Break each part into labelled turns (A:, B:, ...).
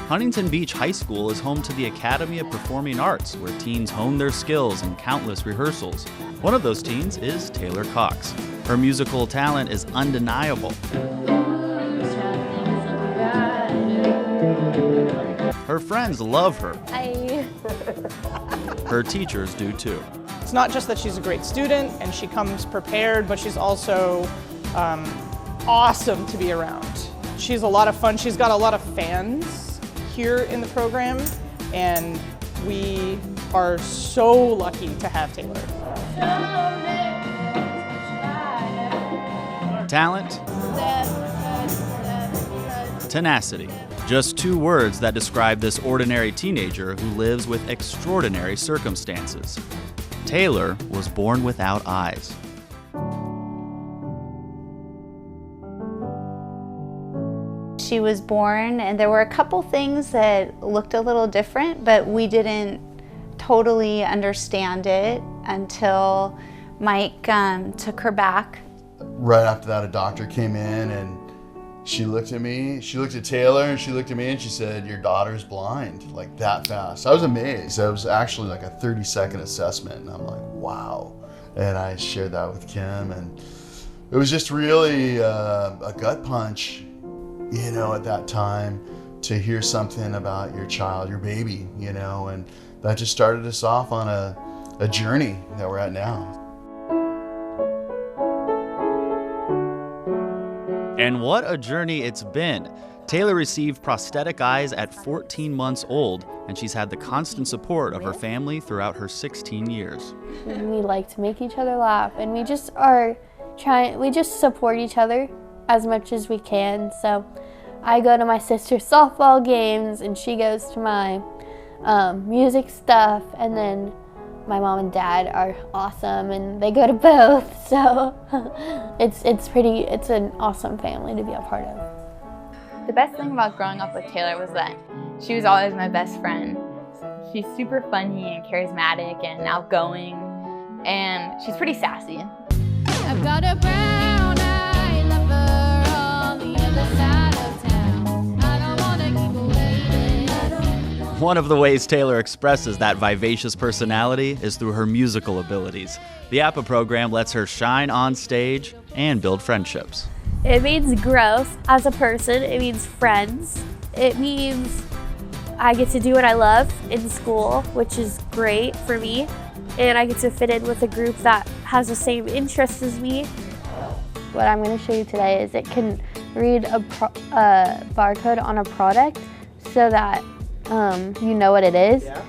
A: Huntington Beach High School is home to the Academy of Performing Arts, where teens hone their skills in countless rehearsals. One of those teens is Taylor Cox. Her musical talent is undeniable. Her friends love her. Her teachers do too.
B: It's not just that she's a great student and she comes prepared, but she's also awesome to be around. She's a lot of fun. She's got a lot of fans here in the program, and we are so lucky to have Taylor.
A: Talent, tenacity. Just two words that describe this ordinary teenager who lives with extraordinary circumstances. Taylor was born without eyes.
C: She was born, and there were a couple things that looked a little different, but we didn't totally understand it until Mike took her back.
D: Right after that, a doctor came in and she looked at me, she looked at Taylor, and she looked at me and she said, "Your daughter's blind," like that fast. I was amazed. It was actually like a 30-second assessment, and I'm like, wow. And I shared that with Kim, and it was just really a gut punch, you know, at that time, to hear something about your child, your baby, you know, and that just started us off on a journey that we're at now.
A: And what a journey it's been. Taylor received prosthetic eyes at 14 months old, and she's had the constant support of her family throughout her 16 years.
E: We like to make each other laugh, and we just support each other as much as we can. So I go to my sister's softball games, and she goes to my music stuff, and then my mom and dad are awesome, and they go to both. So it's an awesome family to be a part of.
F: The best thing about growing up with Taylor was that she was always my best friend. She's super funny and charismatic and outgoing, and she's pretty sassy.
E: I've got a brown eye lover on the other side of town. I don't wanna keep waiting.
A: One of the ways Taylor expresses that vivacious personality is through her musical abilities. The APA program lets her shine on stage and build friendships.
E: It means growth as a person. It means friends. It means I get to do what I love in school, which is great for me. And I get to fit in with a group that has the same interests as me. What I'm going to show you today is it can read a barcode on a product so that you know what it is. Yeah.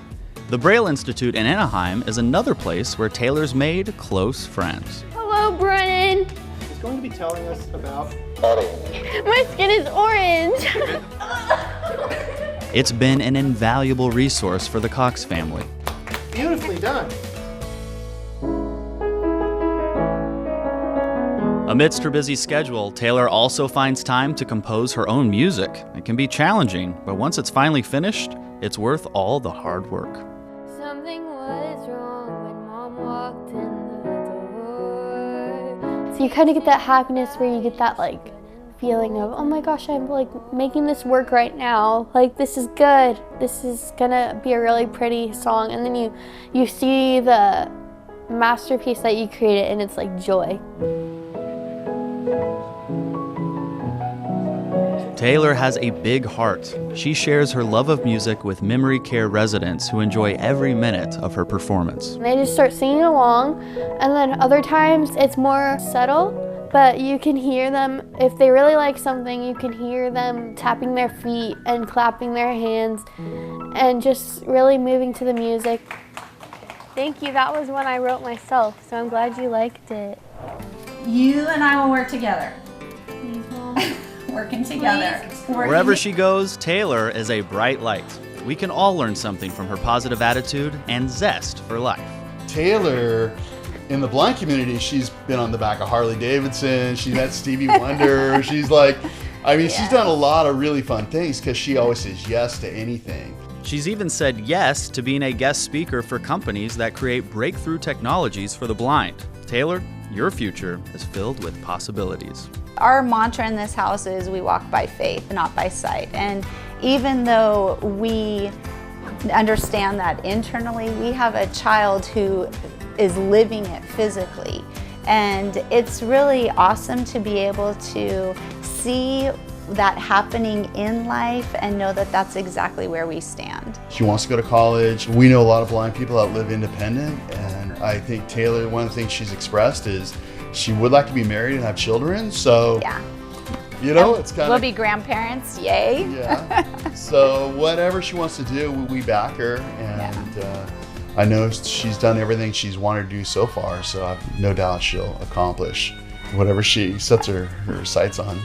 A: The Braille Institute in Anaheim is another place where Taylor's made close friends.
E: Hello, Brennan.
G: He's going to be telling us about...
E: My skin is orange.
A: It's been an invaluable resource for the Cox family.
G: Beautifully done.
A: Amidst her busy schedule, Taylor also finds time to compose her own music. It can be challenging, but once it's finally finished, it's worth all the hard work.
E: Something was wrong when Mom walked in the door. So you kind of get that happiness where you get that like feeling of, oh my gosh, I'm like making this work right now. Like, this is good. This is gonna be a really pretty song. And then you see the masterpiece that you created, and it's like joy.
A: Taylor has a big heart. She shares her love of music with memory care residents who enjoy every minute of her performance.
E: They just start singing along, and then other times it's more subtle, but you can hear them. If they really like something, you can hear them tapping their feet and clapping their hands and just really moving to the music. Thank you. That was one I wrote myself, so I'm glad you liked it.
H: You and I will work together. Working together.
A: Wherever she goes, Taylor is a bright light. We can all learn something from her positive attitude and zest for life.
D: Taylor, in the blind community, she's been on the back of Harley Davidson. She met Stevie Wonder. She's like, she's done a lot of really fun things because she always says yes to anything.
A: She's even said yes to being a guest speaker for companies that create breakthrough technologies for the blind. Taylor, your future is filled with possibilities.
C: Our mantra in this house is we walk by faith, not by sight. And even though we understand that internally, we have a child who is living it physically. And it's really awesome to be able to see that happening in life and know that that's exactly where we stand.
D: She wants to go to college. We know a lot of blind people that live independent, and I think Taylor, one of the things she's expressed is she would like to be married and have children. So,
C: Yeah.
D: you know, it's kind
C: We'll
D: of
C: be grandparents, yay.
D: yeah. So whatever she wants to do, we back her, and I know she's done everything she's wanted to do so far. So I've no doubt she'll accomplish whatever she sets her sights on.